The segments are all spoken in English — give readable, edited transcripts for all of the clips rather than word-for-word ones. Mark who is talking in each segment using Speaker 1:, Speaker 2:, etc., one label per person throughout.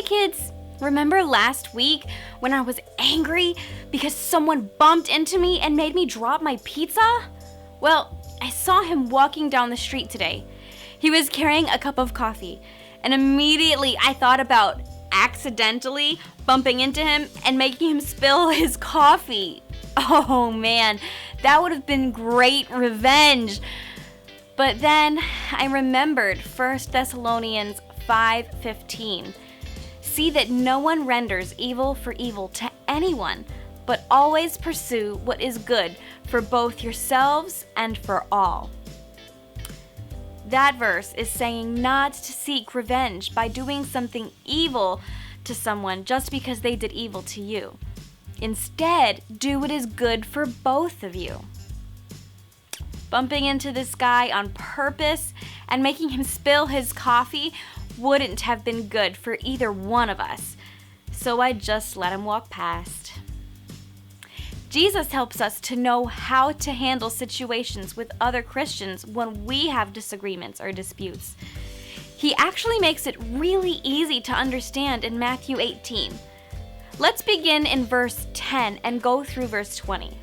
Speaker 1: kids, remember last week when I was angry because someone bumped into me and made me drop my pizza? Well, I saw him walking down the street today. He was carrying a cup of coffee, and immediately I thought about accidentally bumping into him and making him spill his coffee. Oh man, that would have been great revenge. But then I remembered 1 Thessalonians 5:15. See that no one renders evil for evil to anyone, but always pursue what is good for both yourselves and for all. That verse is saying not to seek revenge by doing something evil to someone just because they did evil to you. Instead, do what is good for both of you. Bumping into this guy on purpose and making him spill his coffee wouldn't have been good for either one of us, so I just let him walk past. Jesus helps us to know how to handle situations with other Christians when we have disagreements or disputes. He actually makes it really easy to understand in Matthew 18. Let's begin in verse 10 and go through verse 20.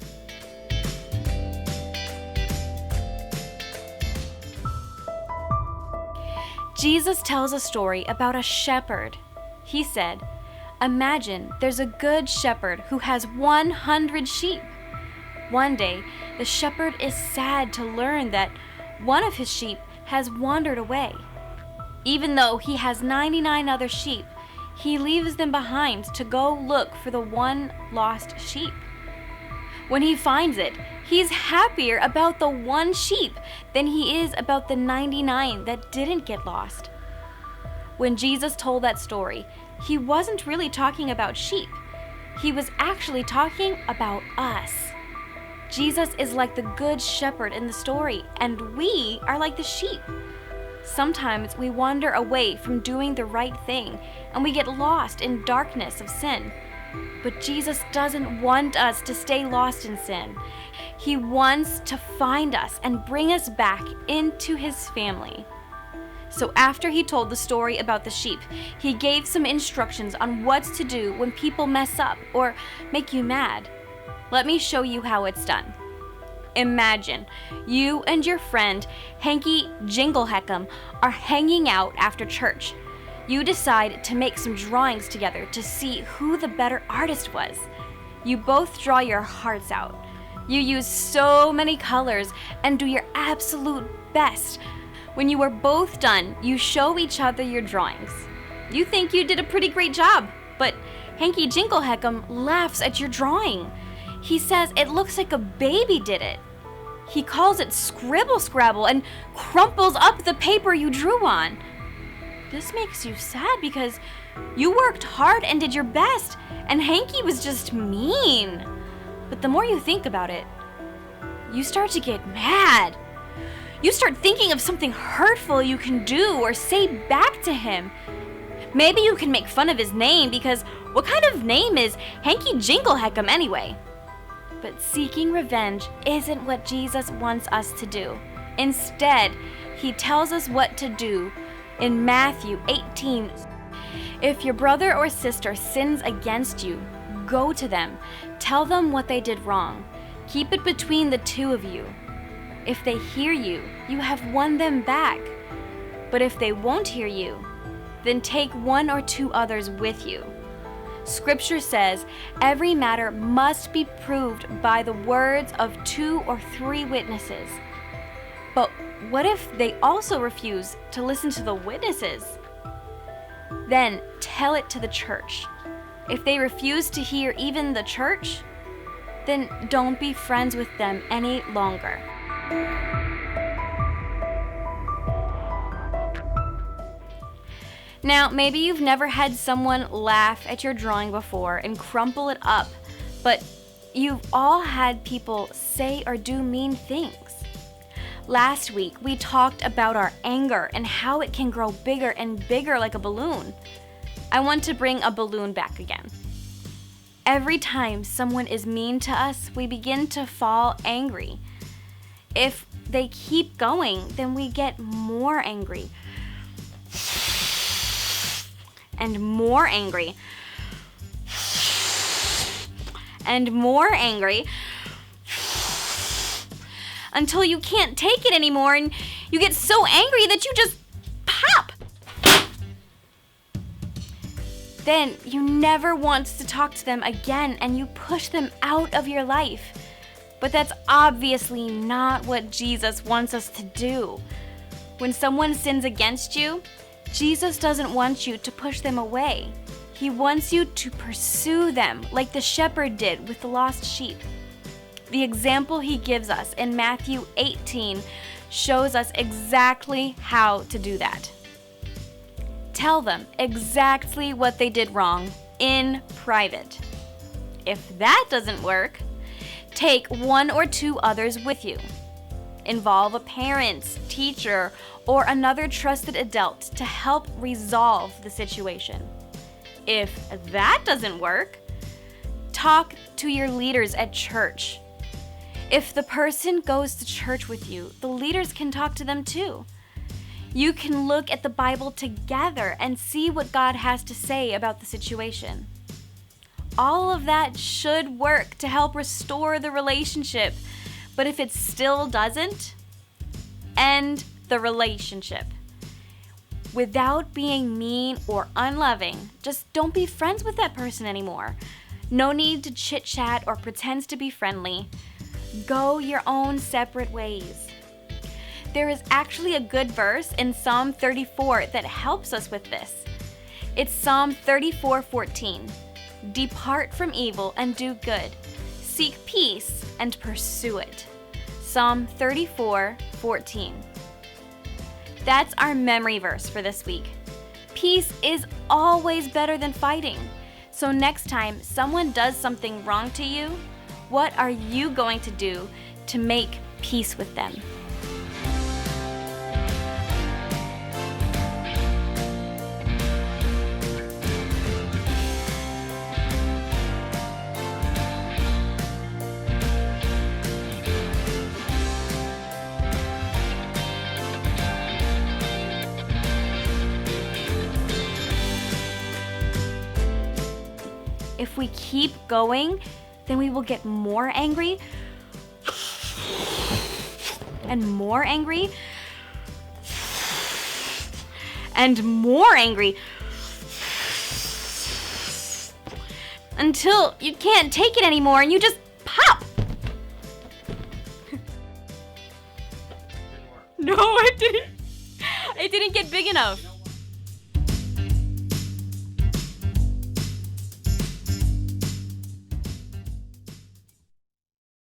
Speaker 1: Jesus tells a story about a shepherd. He said, imagine there's a good shepherd who has 100 sheep. One day, the shepherd is sad to learn that one of his sheep has wandered away. Even though he has 99 other sheep, he leaves them behind to go look for the one lost sheep. When he finds it, he's happier about the one sheep than he is about the 99 that didn't get lost. When Jesus told that story, he wasn't really talking about sheep. He was actually talking about us. Jesus is like the good shepherd in the story, and we are like the sheep. Sometimes we wander away from doing the right thing, and we get lost in darkness of sin. But Jesus doesn't want us to stay lost in sin. He wants to find us and bring us back into his family. So after he told the story about the sheep, he gave some instructions on what to do when people mess up or make you mad. Let me show you how it's done. Imagine you and your friend Hanky Jingleheckum are hanging out after church. You decide to make some drawings together to see who the better artist was. You both draw your hearts out. You use so many colors and do your absolute best. When you are both done, you show each other your drawings. You think you did a pretty great job, but Hanky Jingleheckum laughs at your drawing. He says it looks like a baby did it. He calls it scribble scrabble and crumples up the paper you drew on. This makes you sad because you worked hard and did your best, and Hanky was just mean. But the more you think about it, you start to get mad. You start thinking of something hurtful you can do or say back to him. Maybe you can make fun of his name because what kind of name is Hanky Jingleheckum anyway? But seeking revenge isn't what Jesus wants us to do. Instead, he tells us what to do in Matthew 18. If your brother or sister sins against you, go to them. Tell them what they did wrong. Keep it between the two of you. If they hear you, you have won them back. But if they won't hear you, then take one or two others with you. Scripture says every matter must be proved by the words of 2 or 3 witnesses. But what if they also refuse to listen to the witnesses? Then tell it to the church. If they refuse to hear even the church, then don't be friends with them any longer. Now, maybe you've never had someone laugh at your drawing before and crumple it up, but you've all had people say or do mean things. Last week, we talked about our anger and how it can grow bigger and bigger like a balloon. I want to bring a balloon back again. Every time someone is mean to us, we begin to fall angry. If they keep going, then we get more angry. and more angry, and more angry, until you can't take it anymore and you get so angry that you just pop. Then you never want to talk to them again and you push them out of your life. But that's obviously not what Jesus wants us to do. When someone sins against you, Jesus doesn't want you to push them away. He wants you to pursue them like the shepherd did with the lost sheep. The example he gives us in Matthew 18 shows us exactly how to do that. Tell them exactly what they did wrong in private. If that doesn't work, take one or two others with you. Involve a parent, teacher, or another trusted adult to help resolve the situation. If that doesn't work, talk to your leaders at church. If the person goes to church with you, the leaders can talk to them too. You can look at the Bible together and see what God has to say about the situation. All of that should work to help restore the relationship, but if it still doesn't, end the relationship. Without being mean or unloving, just don't be friends with that person anymore. No need to chit-chat or pretend to be friendly. Go your own separate ways. There is actually a good verse in Psalm 34 that helps us with this. It's Psalm 34:14. Depart from evil and do good. Seek peace and pursue it. Psalm 34:14. That's our memory verse for this week. Peace is always better than fighting. So next time someone does something wrong to you, what are you going to do to make peace with them? If we keep going, then we will get more angry and more angry and more angry until you can't take it anymore and you just pop. No, it didn't. It didn't get big enough.